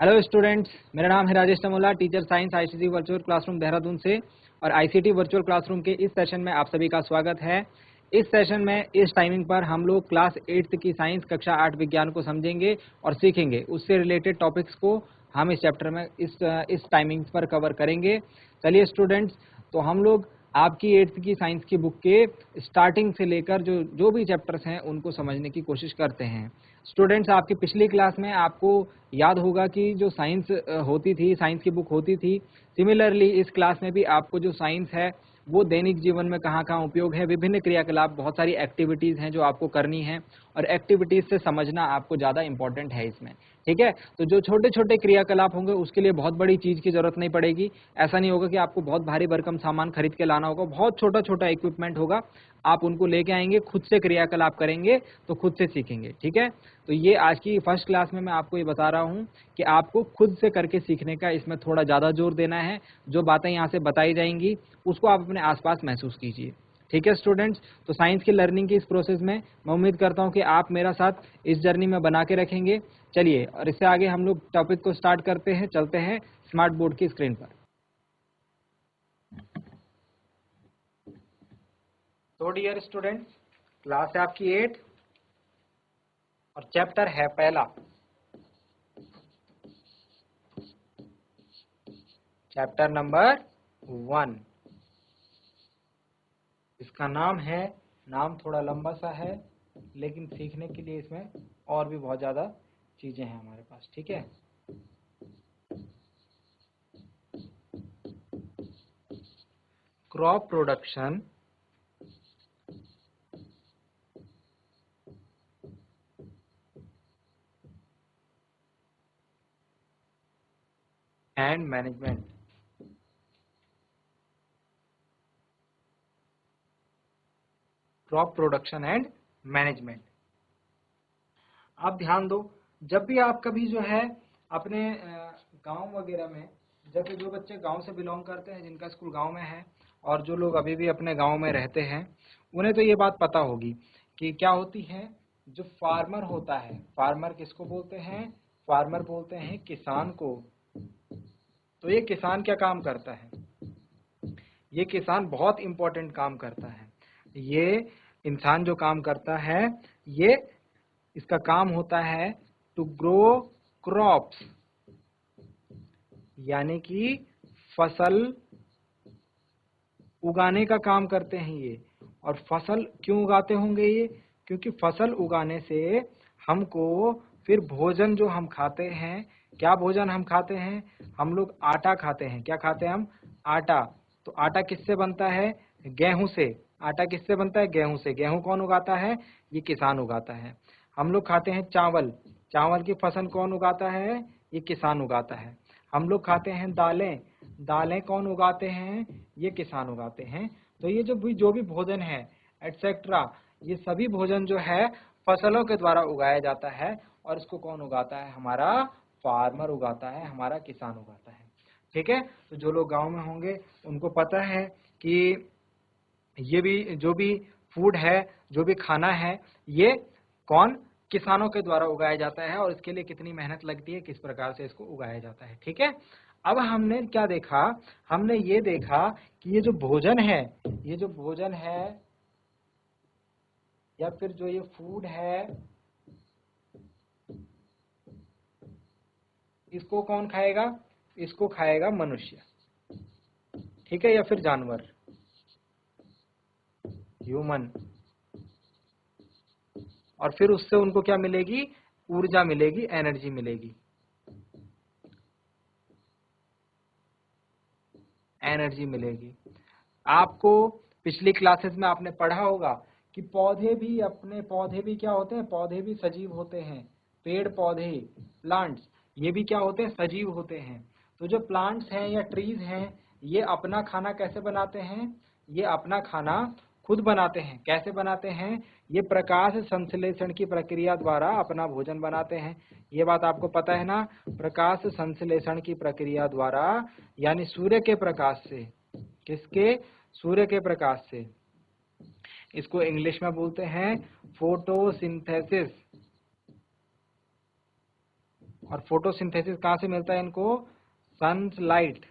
Hello students, मेरा नाम है Rajesh Tamola, teacher science ICT virtual classroom Dehradun से। और आईसीटी वर्चुअल क्लासरूम के इस सेशन में आप सभी का स्वागत है। इस सेशन में इस टाइमिंग पर हम लोग क्लास 8th की साइंस कक्षा 8 विज्ञान को समझेंगे और सीखेंगे। उससे रिलेटेड टॉपिक्स को हम इस चैप्टर में इस टाइमिंग पर कवर करेंगे। चलिए स्टूडेंट्स, तो हम लोग आपकी 8th की साइंस की बुक के स्टार्टिंग से लेकर जो भी चैप्टर्स हैं उनको समझने की कोशिश करते हैं। स्टूडेंट्स, आपकी पिछली क्लास में आपको याद होगा कि जो साइंस होती थी, साइंस की बुक होती थी, सिमिलरली इस क्लास में भी आपको जो साइंस है वो दैनिक जीवन में कहाँ कहाँ उपयोग है, विभिन्न क्रियाकलाप, बहुत सारी एक्टिविटीज़ हैं जो आपको करनी है और एक्टिविटीज़ से समझना आपको ज़्यादा इंपॉर्टेंट है इसमें। ठीक है, तो जो छोटे छोटे क्रियाकलाप होंगे उसके लिए बहुत बड़ी चीज़ की ज़रूरत नहीं पड़ेगी। ऐसा नहीं होगा कि आपको बहुत भारी भरकम सामान खरीद के लाना होगा, बहुत छोटा छोटा इक्विपमेंट होगा, आप उनको लेके आएंगे, खुद से क्रियाकलाप करेंगे तो खुद से सीखेंगे। ठीक है, तो ये आज की फर्स्ट क्लास में मैं आपको ये बता रहा हूँ कि आपको खुद से करके सीखने का इसमें थोड़ा ज़्यादा जोर देना है। जो बातें यहाँ से बताई जाएंगी उसको आप अपने आसपास महसूस कीजिए। ठीक है स्टूडेंट्स, तो साइंस की लर्निंग की इस प्रोसेस में मैं उम्मीद करता हूँ कि आप मेरा साथ इस जर्नी में बना के रखेंगे। चलिए, और इससे आगे हम लोग टॉपिक को स्टार्ट करते हैं, चलते हैं स्मार्ट बोर्ड की स्क्रीन पर। तो डियर स्टूडेंट्स, क्लास है आपकी 8 और चैप्टर है पहला, चैप्टर नंबर 1। इसका नाम है, नाम थोड़ा लंबा सा है लेकिन सीखने के लिए इसमें और भी बहुत ज़्यादा चीज़ें हैं हमारे पास। ठीक है, crop production and management. Crop production and management. आप ध्यान दो, जब भी आप कभी जो है अपने गांव वगैरह में, जब जो बच्चे गांव से बिलोंग करते हैं, जिनका स्कूल गांव में है, और जो लोग अभी भी अपने गांव में रहते हैं, उन्हें तो ये बात पता होगी कि क्या होती है। जो फार्मर होता है, फार्मर किसको बोलते हैं? फार्मर बोलते हैं किसान को। तो ये किसान क्या काम करता है? ये किसान बहुत इंपॉर्टेंट काम करता है। ये इंसान जो काम करता है, ये इसका काम होता है टू ग्रो क्रॉप्स, यानी कि फसल उगाने का काम करते हैं ये। और फसल क्यों उगाते होंगे ये? क्योंकि फसल उगाने से हमको फिर भोजन जो हम खाते हैं, क्या भोजन हम खाते हैं? हम लोग आटा खाते हैं। क्या खाते हैं हम? आटा। तो आटा किससे बनता है? गेहूं से। आटा किससे बनता है? गेहूं से। गेहूं कौन उगाता है? ये किसान उगाता है। हम लोग खाते हैं चावल। चावल की फसल कौन उगाता है? ये किसान उगाता है। हम लोग खाते हैं दालें। दालें कौन उगाते हैं? ये किसान उगाते हैं। तो ये जो भी भोजन है एटसेट्रा, ये सभी भोजन जो है फसलों के द्वारा उगाया जाता है। और इसको कौन उगाता है? हमारा फार्मर उगाता है, हमारा किसान उगाता है। ठीक है, तो जो लोग गांव में होंगे उनको पता है कि ये भी जो भी फूड है, जो भी खाना है, ये कौन? किसानों के द्वारा उगाया जाता है। और इसके लिए कितनी मेहनत लगती है, किस प्रकार से इसको उगाया जाता है। ठीक है, अब हमने क्या देखा? हमने ये देखा कि ये जो भोजन है, ये जो भोजन है या फिर जो ये फूड है, इसको कौन खाएगा? इसको खाएगा मनुष्य। ठीक है, या फिर जानवर, ह्यूमन। और फिर उससे उनको क्या मिलेगी? ऊर्जा मिलेगी, एनर्जी मिलेगी, एनर्जी मिलेगी। आपको पिछली क्लासेस में आपने पढ़ा होगा कि पौधे भी क्या होते हैं? पौधे भी सजीव होते हैं। पेड़ पौधे, प्लांट्स, ये भी क्या होते हैं? सजीव होते हैं। तो जो प्लांट्स हैं या ट्रीज हैं, ये अपना खाना कैसे बनाते हैं? ये अपना खाना खुद बनाते हैं। कैसे बनाते हैं? ये प्रकाश संश्लेषण की प्रक्रिया द्वारा अपना भोजन बनाते हैं। ये बात आपको पता है ना? प्रकाश संश्लेषण की प्रक्रिया द्वारा, यानी सूर्य के प्रकाश से। किसके? सूर्य के प्रकाश से। इसको इंग्लिश में बोलते हैं फोटोसिंथेसिस। और फोटोसिंथेसिस कहाँ से मिलता है इनको? सनलाइट।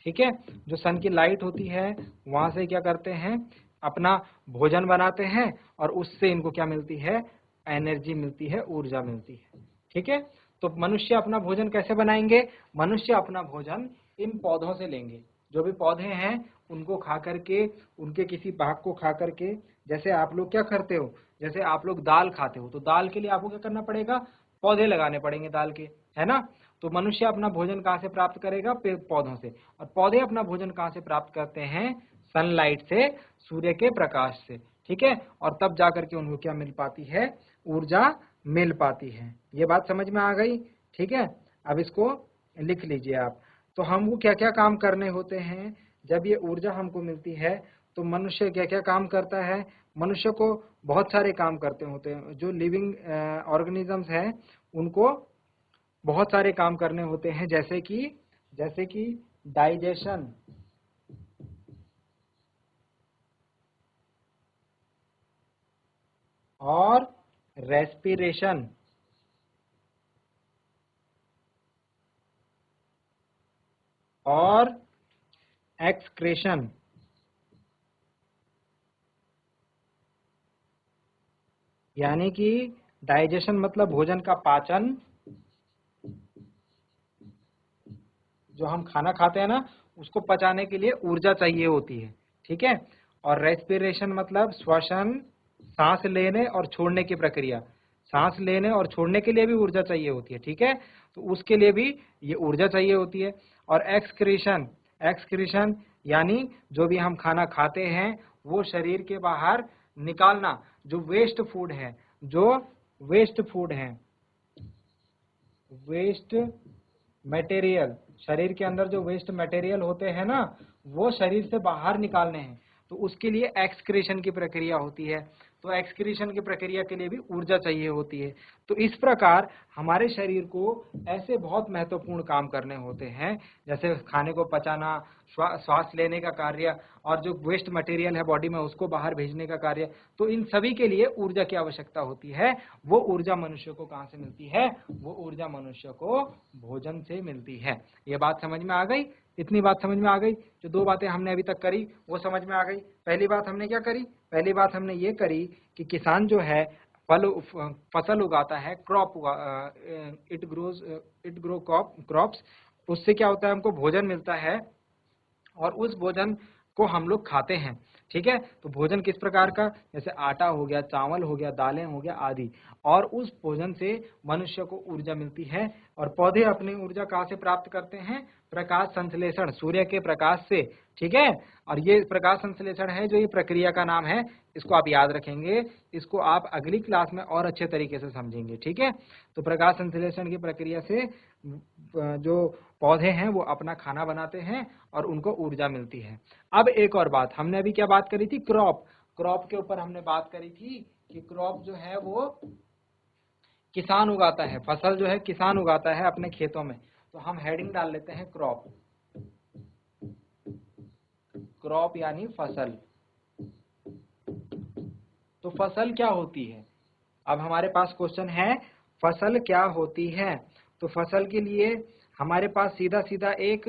ठीक है, जो सन की लाइट होती है वहां से क्या करते हैं, अपना भोजन बनाते हैं और उससे इनको क्या मिलती है? एनर्जी मिलती है, ऊर्जा मिलती है। ठीक है, तो मनुष्य अपना भोजन कैसे बनाएंगे? मनुष्य अपना भोजन इन पौधों से लेंगे। जो भी पौधे हैं उनको खा करके, उनके किसी भाग को खा करके, जैसे आप लोग क्या करते हो, जैसे आप लोग दाल खाते हो तो दाल के लिए आपको क्या करना पड़ेगा? पौधे लगाने पड़ेंगे दाल के, है ना? तो मनुष्य अपना भोजन कहाँ से प्राप्त करेगा? पेड़ पौधों से। और पौधे अपना भोजन कहाँ से प्राप्त करते हैं? सनलाइट से, सूर्य के प्रकाश से। ठीक है, और तब जाकर के उनको क्या मिल पाती है? ऊर्जा मिल पाती है। ये बात समझ में आ गई? ठीक है, अब इसको लिख लीजिए आप। तो हमको क्या क्या काम करने होते हैं जब ये ऊर्जा हमको मिलती है? तो मनुष्य क्या क्या काम करता है? मनुष्य को बहुत सारे काम करते होते हैं। जो लिविंग ऑर्गेनिजम्स हैं उनको बहुत सारे काम करने होते हैं, जैसे कि डाइजेशन, और रेस्पिरेशन, और एक्सक्रेशन। यानी कि डाइजेशन मतलब भोजन का पाचन, जो हम खाना खाते हैं ना उसको पचाने के लिए ऊर्जा चाहिए होती है। ठीक है, और रेस्पिरेशन मतलब श्वसन, सांस लेने और छोड़ने की प्रक्रिया। सांस लेने और छोड़ने के लिए भी ऊर्जा चाहिए होती है। ठीक है, तो उसके लिए भी ये ऊर्जा चाहिए होती है। और एक्सक्रीशन, एक्सक्रीशन यानी जो भी हम खाना खाते हैं वो शरीर के बाहर निकालना। जो वेस्ट फूड है, जो वेस्ट फूड है, वेस्ट मटेरियल, शरीर के अंदर जो वेस्ट मटेरियल होते हैं ना वो शरीर से बाहर निकालने हैं, तो उसके लिए एक्सक्रीशन की प्रक्रिया होती है। तो एक्सक्रीशन की प्रक्रिया के लिए भी ऊर्जा चाहिए होती है। तो इस प्रकार हमारे शरीर को ऐसे बहुत महत्वपूर्ण काम करने होते हैं, जैसे खाने को पचाना, श्वास लेने का कार्य, और जो वेस्ट मटेरियल है बॉडी में उसको बाहर भेजने का कार्य। तो इन सभी के लिए ऊर्जा की आवश्यकता होती है। वो ऊर्जा मनुष्य को कहाँ से मिलती है? वो ऊर्जा मनुष्य को भोजन से मिलती है। ये बात समझ में आ गई? इतनी बात समझ में आ गई? जो दो बातें हमने अभी तक करी वो समझ में आ गई। पहली बात हमने क्या करी? पहली बात हमने ये करी कि किसान जो है फसल उगाता है, इट ग्रो क्रॉप्स। उससे क्या होता है? हमको भोजन मिलता है और उस भोजन को हम लोग खाते हैं। ठीक है, तो भोजन किस प्रकार का? जैसे आटा हो गया, चावल हो गया, दालें हो गया आदि। और उस भोजन से मनुष्य को ऊर्जा मिलती है। और पौधे अपनी ऊर्जा कहाँ से प्राप्त करते हैं? प्रकाश संश्लेषण, सूर्य के प्रकाश से। ठीक है, और ये प्रकाश संश्लेषण है जो ये प्रक्रिया का नाम है, इसको आप याद रखेंगे। इसको आप अगली क्लास में और अच्छे तरीके से समझेंगे। ठीक है, तो प्रकाश संश्लेषण की प्रक्रिया से जो पौधे हैं वो अपना खाना बनाते हैं और उनको ऊर्जा मिलती है। अब एक और बात, हमने अभी क्या बात करी थी? क्रॉप। क्रॉप के ऊपर हमने बात करी थी कि क्रॉप जो है वो किसान उगाता है, फसल जो है किसान उगाता है अपने खेतों में। तो हम हेडिंग डाल लेते हैं क्रॉप। क्रॉप यानी फसल। तो फसल क्या होती है? अब हमारे पास क्वेश्चन है फसल क्या होती है? तो फसल के लिए हमारे पास सीधा सीधा एक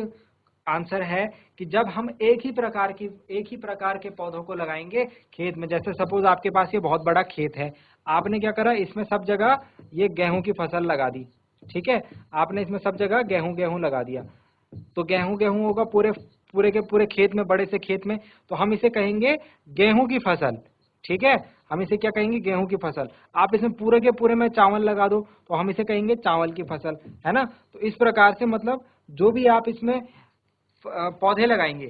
आंसर है कि जब हम एक ही प्रकार के पौधों को लगाएंगे खेत में। जैसे सपोज आपके पास ये बहुत बड़ा खेत है, आपने क्या करा, इसमें सब जगह ये गेहूं की फसल लगा दी। ठीक है, आपने इसमें सब जगह गेहूं गेहूं लगा दिया, तो गेहूं गेहूं होगा पूरे पूरे के पूरे खेत में, बड़े से खेत में। तो हम इसे कहेंगे गेहूं की फसल। ठीक है, हम इसे क्या कहेंगे? गेहूं की फसल। आप इसमें पूरे के पूरे में चावल लगा दो तो हम इसे कहेंगे चावल की फसल, है ना? तो इस प्रकार से मतलब जो भी आप इसमें पौधे लगाएंगे,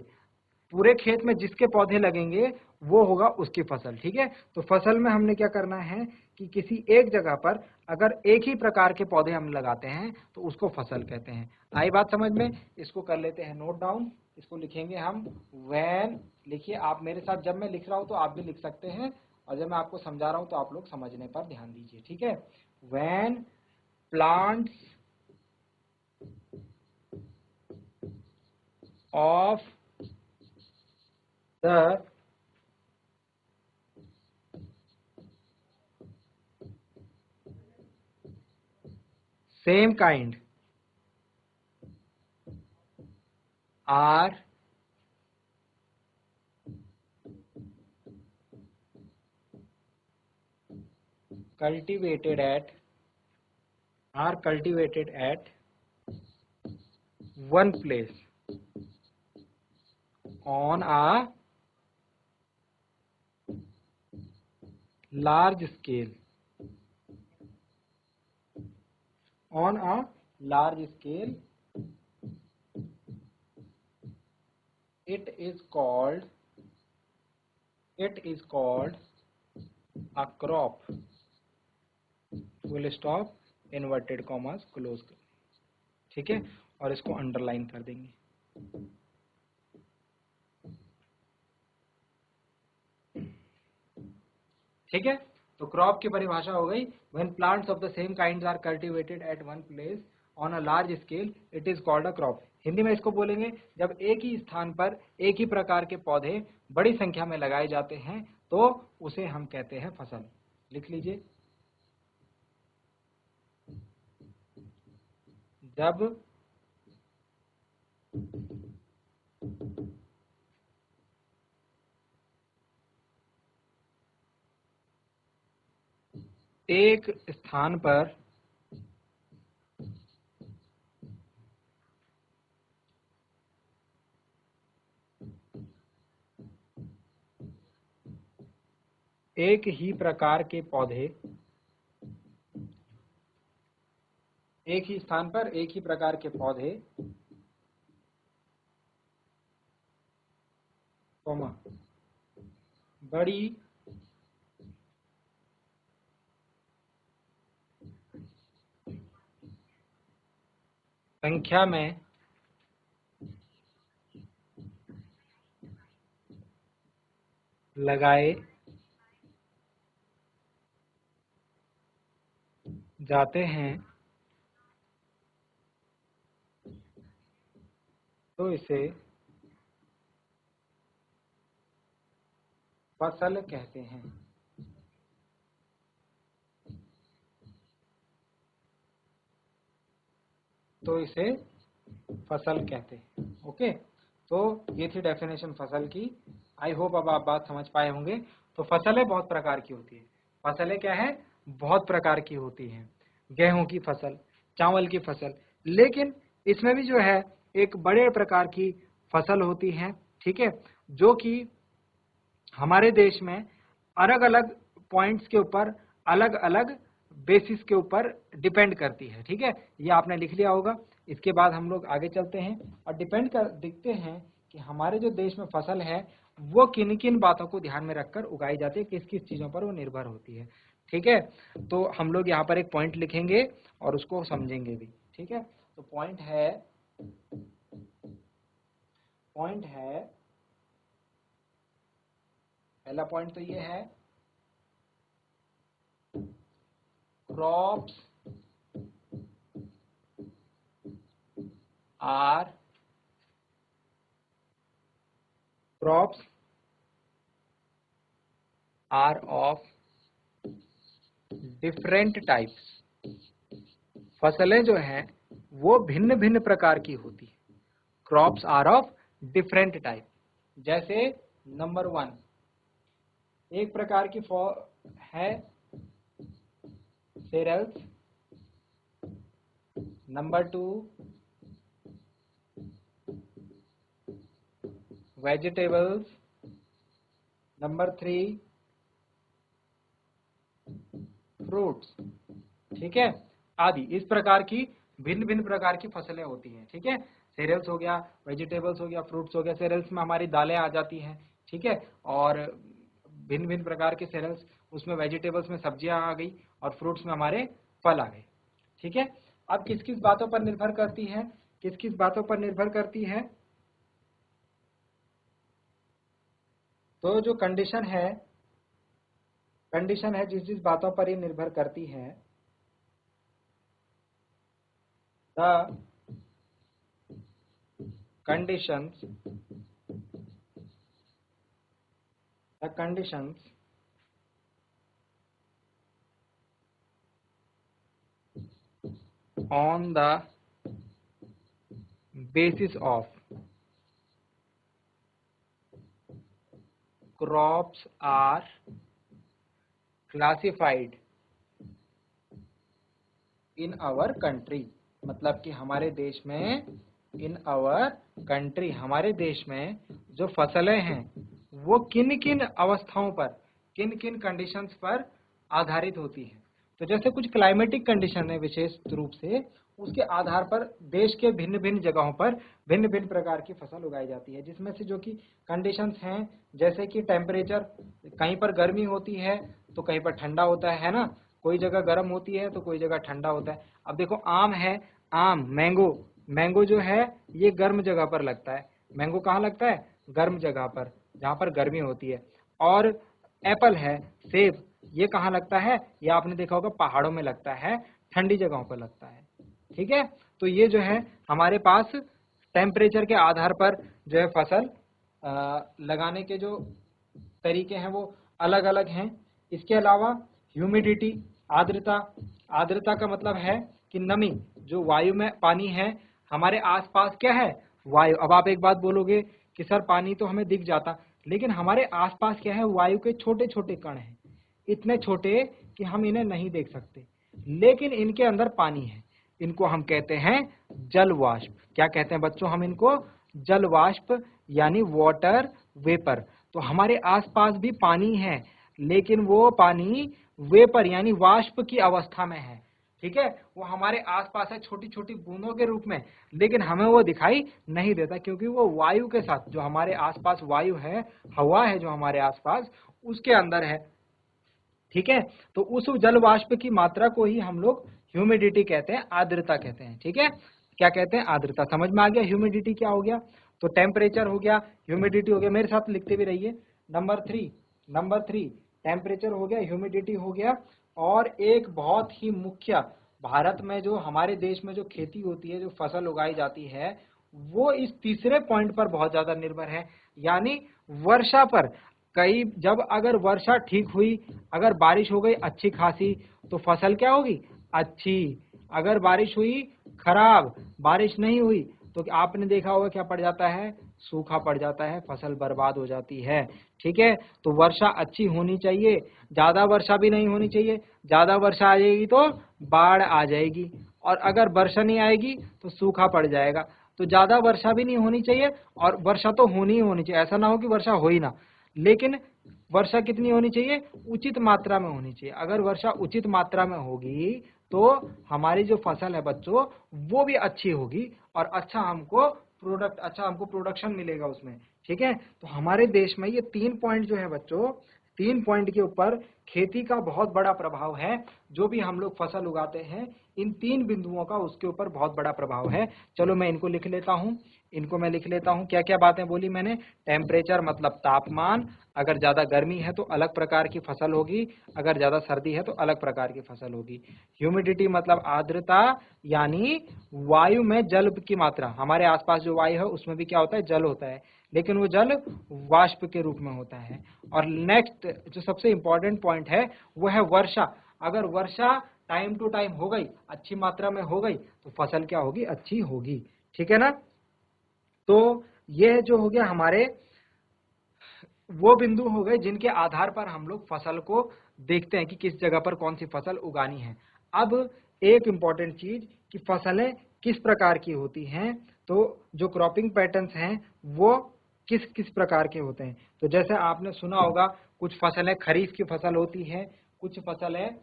पूरे खेत में जिसके पौधे लगेंगे वो होगा उसकी फसल। ठीक है, तो फसल में हमने क्या करना है कि किसी एक जगह पर अगर एक ही प्रकार के पौधे हम लगाते हैं तो उसको फसल कहते हैं। आई बात समझ में? इसको कर लेते हैं नोट डाउन। इसको लिखेंगे हम व्हेन। लिखिए आप मेरे साथ, जब मैं लिख रहा हूं तो आप भी लिख सकते हैं, और जब मैं आपको समझा रहा हूं तो आप लोग समझने पर ध्यान दीजिए। ठीक है, when plants of the same kind are cultivated at one place on a large scale. On a large scale, it is called a crop. Full stop, inverted commas, close. ठीक है, और इसको अंडरलाइन कर देंगे. ठीक है, तो क्रॉप की परिभाषा हो गई. When plants of the same kinds are cultivated at one place on a large scale, it is called a crop. Hindi में इसको बोलेंगे जब एक ही स्थान पर एक ही प्रकार के पौधे बड़ी संख्या में लगाए जाते हैं तो उसे हम कहते हैं फसल. लिख लीजिए, जब एक स्थान पर एक ही प्रकार के पौधे, एक ही स्थान पर एक ही प्रकार के पौधे, बड़ी संख्या में लगाए जाते हैं तो इसे फसल कहते हैं. तो इसे फसल कहते हैं. ओके, तो ये थी डेफिनेशन फसल की. आई होप अब आप बात समझ पाए होंगे. तो फसलें बहुत प्रकार की होती है. फसलें क्या है? बहुत प्रकार की होती हैं. गेहूं की फसल, चावल की फसल, लेकिन इसमें भी जो है एक बड़े प्रकार की फसल होती है. ठीक है, जो कि हमारे देश में अलग अलग पॉइंट्स के ऊपर अलग अलग बेसिस के ऊपर डिपेंड करती है. ठीक है, ये आपने लिख लिया होगा. इसके बाद हम लोग आगे चलते हैं और देखते हैं कि हमारे जो देश में फसल है वो किन किन बातों को ध्यान में रखकर उगाई जाती है, किस किस चीजों पर वो निर्भर होती है. ठीक है, तो हम लोग यहाँ पर एक पॉइंट लिखेंगे और उसको समझेंगे भी. ठीक है, तो पॉइंट है पहला पॉइंट तो ये है, crops are of different types. फसलें जो हैं वो भिन्न भिन्न प्रकार की होती है. Crops are of different type. जैसे नंबर 1 एक प्रकार की है cereals. Number 2 vegetables. Number 3 fruits. ठीक है, आदि इस प्रकार की भिन्न भिन्न प्रकार की फसलें होती हैं. ठीक है, सेरेल्स हो गया, वेजिटेबल्स हो गया, फ्रूट्स हो गया. सेरेल्स में हमारी दालें आ जाती हैं. ठीक है, और भिन्न भिन्न प्रकार के सेरेल्स, उसमें वेजिटेबल्स में सब्जियां आ गई और फ्रूट्स में हमारे फल आ गए. ठीक है, अब किस किस बातों पर निर्भर करती है, किस किस बातों पर निर्भर करती है? तो जो कंडीशन है जिस जिस बातों पर ये निर्भर करती है, the conditions on the basis of crops are classified in our country। मतलब कि हमारे देश में, इन आवर कंट्री, हमारे देश में जो फसलें हैं वो किन किन अवस्थाओं पर, किन किन कंडीशंस पर आधारित होती हैं। तो जैसे कुछ क्लाइमेटिक कंडीशन है विशेष रूप से, उसके आधार पर देश के भिन्न भिन्न जगहों पर भिन्न भिन्न प्रकार की फसल उगाई जाती है, जिसमें से जो कि कंडीशंस हैं जैसे कि टेम्परेचर, कहीं पर गर्मी होती है तो कहीं पर ठंडा होता है ना, कोई जगह गर्म होती है तो कोई जगह ठंडा होता है। अब देखो आम है, आम मैंगो, मैंगो जो है ये गर्म जगह पर लगता है। मैंगो कहाँ लगता है? गर्म जगह पर, जहाँ पर गर्मी होती है। और एप्पल है, सेब, ये कहाँ लगता है? ये आपने देखा होगा पहाड़ों में लगता है, ठंडी जगहों पर लगता है। ठीक है, तो ये जो है हमारे पास टेम्परेचर के आधार पर जो है फसल लगाने के जो तरीके हैं वो अलग अलग हैं। इसके अलावा ह्यूमिडिटी, आर्द्रता, आर्द्रता का मतलब है कि नमी, जो वायु में पानी है हमारे आसपास क्या है? वायु। अब आप एक बात बोलोगे कि सर पानी तो हमें दिख जाता, लेकिन हमारे आसपास क्या है? वायु के छोटे छोटे कण हैं, इतने छोटे कि हम इन्हें नहीं देख सकते, लेकिन इनके अंदर पानी है। इनको हम कहते हैं जल वाष्प। क्या कहते हैं बच्चों हम इनको? जल वाष्प, यानी वाटर वेपर। तो हमारे आसपास भी पानी है, लेकिन वो पानी वेपर यानी वाष्प की अवस्था में है। ठीक है, वो हमारे आसपास है छोटी छोटी बूंदों के रूप में, लेकिन हमें वो दिखाई नहीं देता क्योंकि वो वायु के साथ, जो हमारे आसपास वायु है, हवा है जो हमारे आसपास, उसके अंदर है। ठीक है, तो उस जल वाष्प की मात्रा को ही हम लोग ह्यूमिडिटी कहते हैं, आर्द्रता कहते हैं। ठीक है, क्या कहते हैं? आर्द्रता। समझ में आ गया ह्यूमिडिटी क्या हो गया? तो टेम्परेचर हो गया, ह्यूमिडिटी हो गया, मेरे साथ लिखते भी रहिए। नंबर थ्री टेम्परेचर हो गया, ह्यूमिडिटी हो गया, और एक बहुत ही मुख्य, भारत में जो हमारे देश में जो खेती होती है, जो फसल उगाई जाती है, वो इस तीसरे पॉइंट पर बहुत ज्यादा निर्भर है, यानी वर्षा पर। कई जब अगर वर्षा ठीक हुई, अगर बारिश हो गई अच्छी खासी, तो फसल क्या होगी? अच्छी। अगर बारिश हुई खराब, बारिश नहीं हुई, तो आपने देखा होगा क्या पड़ जाता है? सूखा पड़ जाता है, फसल बर्बाद हो जाती है। ठीक है, तो वर्षा अच्छी होनी चाहिए, ज्यादा वर्षा भी नहीं होनी चाहिए। ज्यादा वर्षा आ जाएगी तो बाढ़ आ जाएगी, और अगर वर्षा नहीं आएगी तो सूखा पड़ जाएगा। तो ज्यादा वर्षा भी नहीं होनी चाहिए, और वर्षा तो होनी ही होनी चाहिए, ऐसा ना हो कि वर्षा हो ही ना। लेकिन वर्षा कितनी होनी चाहिए? उचित मात्रा में होनी चाहिए। अगर वर्षा उचित मात्रा में होगी तो हमारी जो फसल है बच्चों वो भी अच्छी होगी, और अच्छा हमको प्रोडक्शन मिलेगा उसमें। ठीक है, तो हमारे देश में ये 3 पॉइंट जो है बच्चों, 3 पॉइंट के ऊपर खेती का बहुत बड़ा प्रभाव है। जो भी हम लोग फसल उगाते हैं, इन 3 बिंदुओं का उसके ऊपर बहुत बड़ा प्रभाव है। चलो मैं इनको लिख लेता हूँ, क्या क्या बातें बोली मैंने? टेम्परेचर मतलब तापमान, अगर ज्यादा गर्मी है तो अलग प्रकार की फसल होगी, अगर ज्यादा सर्दी है तो अलग प्रकार की फसल होगी। ह्यूमिडिटी मतलब आर्द्रता, यानी वायु में जल की मात्रा, हमारे आसपास जो वायु है उसमें भी क्या होता है? जल होता है, लेकिन वो जल वाष्प के रूप में होता है। और नेक्स्ट जो सबसे इंपॉर्टेंट पॉइंट है वो है वर्षा। अगर वर्षा टाइम टू टाइम हो गई, अच्छी मात्रा में हो गई, तो फसल क्या होगी? अच्छी होगी। ठीक है ना? तो ये जो हो गया हमारे वो बिंदु हो गए जिनके आधार पर हम लोग फसल को देखते हैं कि किस जगह पर कौन सी फसल उगानी है। अब एक इंपॉर्टेंट चीज कि फसलें किस प्रकार की होती हैं, तो जो क्रॉपिंग पैटर्न्स हैं वो किस किस प्रकार के होते हैं। तो जैसे आपने सुना होगा कुछ फसलें खरीफ की फसल होती हैं, कुछ फसलें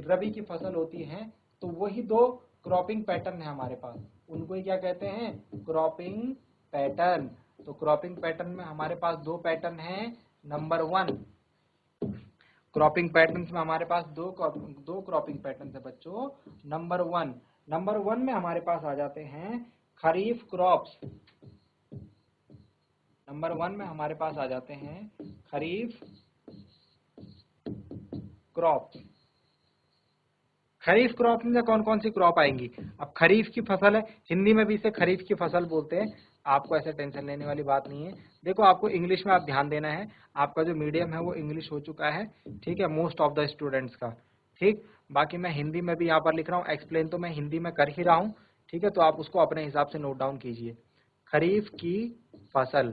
रबी की फसल होती हैं। तो वही 2 क्रॉपिंग पैटर्न है हमारे पास, उनको ही क्या कहते हैं? Cropping pattern. तो क्रॉपिंग पैटर्न में हमारे पास 2 पैटर्न हैं। नंबर 1, क्रॉपिंग पैटर्न्स में हमारे पास दो क्रॉपिंग पैटर्न है बच्चों। नंबर वन में हमारे पास आ जाते हैं खरीफ क्रॉप्स। नंबर 1 में हमारे पास आ जाते हैं खरीफ क्रॉप। खरीफ क्रॉप में कौन कौन सी क्रॉप आएंगी? अब खरीफ की फसल है, हिंदी में भी इसे खरीफ की फसल बोलते हैं, आपको ऐसे टेंशन लेने वाली बात नहीं है। देखो आपको इंग्लिश में आप ध्यान देना है, आपका जो मीडियम है वो इंग्लिश हो चुका है। ठीक है, मोस्ट ऑफ द स्टूडेंट्स का। ठीक, बाकी मैं हिंदी में भी यहाँ पर लिख रहा हूँ, एक्सप्लेन तो मैं हिंदी में कर ही रहा हूँ, ठीक है। तो आप उसको अपने हिसाब से नोट डाउन कीजिए। खरीफ की फसल,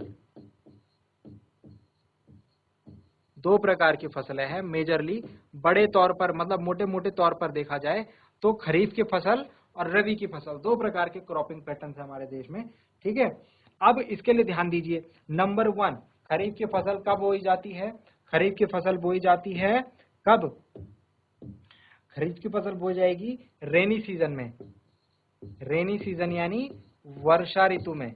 दो प्रकार की फसलें हैं मेजरली, बड़े तौर पर मतलब मोटे मोटे तौर पर देखा जाए तो खरीफ की फसल और रबी की फसल, दो प्रकार के क्रॉपिंग पैटर्न है हमारे देश में, ठीक है। अब इसके लिए ध्यान दीजिए, नंबर 1, खरीफ की फसल कब बोई जाती है? खरीफ की फसल बोई जाती है कब? खरीफ की फसल बोई जाएगी रेनी सीजन में, रेनी सीजन यानी वर्षा ऋतु में।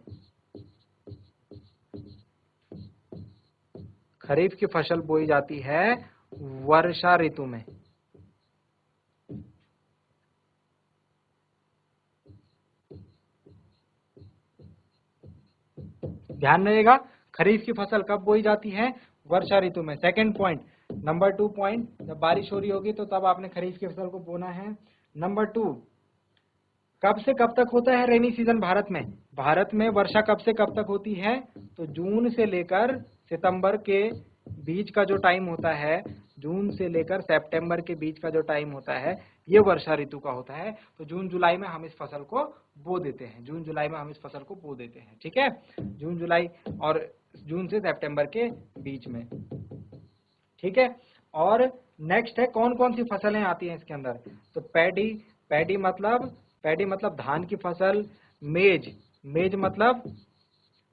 खरीफ की फसल बोई जाती है वर्षा ऋतु में। ध्यान रहेगा, खरीफ की फसल कब बोई जाती है? वर्षा ऋतु में। सेकंड पॉइंट, नंबर 2 पॉइंट, जब बारिश हो रही होगी तो तब आपने खरीफ की फसल को बोना है। नंबर 2, कब से कब तक होता है रेनी सीजन भारत में? भारत में वर्षा कब से कब तक होती है? तो जून से लेकर सितंबर के बीच का जो टाइम होता है, जून से लेकर सितंबर के बीच का जो टाइम होता है, ये वर्षा ऋतु का होता है। तो जून जुलाई में हम इस फसल को बो देते हैं, जून जुलाई में हम इस फसल को बो देते हैं, ठीक है। जून जुलाई और जून से सितंबर के बीच में, ठीक है। और नेक्स्ट है कौन कौन सी फसलें आती हैं इसके अंदर? तो पैडी, पैडी मतलब धान की फसल, मेज, मेज मतलब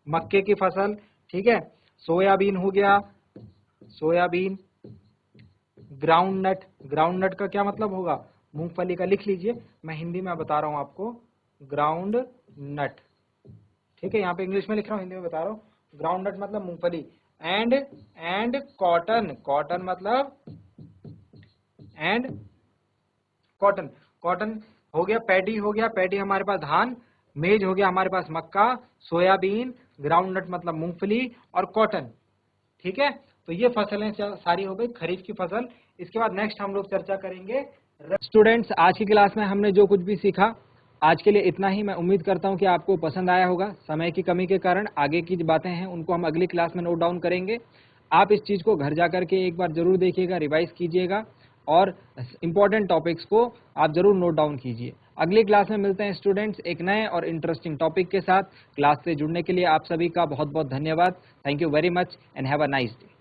मक्के की फसल, ठीक है। सोयाबीन हो गया, soybean. Groundnut, groundnut का क्या मतलब होगा? मूंगफली का, लिख लीजिए, मैं हिंदी में बता रहा हूं आपको, ग्राउंड नट, ठीक है। यहाँ पे इंग्लिश में लिख रहा हूँ, हिंदी में बता रहा हूँ। ग्राउंड नट मतलब मूंगफली। एंड कॉटन, कॉटन मतलब एंड कॉटन, कॉटन हो गया। पैडी हो गया, पैडी हमारे पास धान, मेज हो गया हमारे पास मक्का, सोयाबीन, ग्राउंड नट मतलब मूंगफली और कॉटन, ठीक है। तो ये फसलें सारी हो गई खरीफ की फसल। इसके बाद नेक्स्ट हम लोग चर्चा करेंगे। स्टूडेंट्स, आज की क्लास में हमने जो कुछ भी सीखा, आज के लिए इतना ही। मैं उम्मीद करता हूं कि आपको पसंद आया होगा। समय की कमी के कारण आगे की जो बातें हैं उनको हम अगली क्लास में नोट डाउन करेंगे। आप इस चीज़ को घर जा करके एक बार जरूर देखिएगा, रिवाइज कीजिएगा और इम्पॉर्टेंट टॉपिक्स को आप जरूर नोट डाउन कीजिए। अगली क्लास में मिलते हैं स्टूडेंट्स एक नए और इंटरेस्टिंग टॉपिक के साथ। क्लास से जुड़ने के लिए आप सभी का बहुत बहुत धन्यवाद। Thank you very much and have a nice day.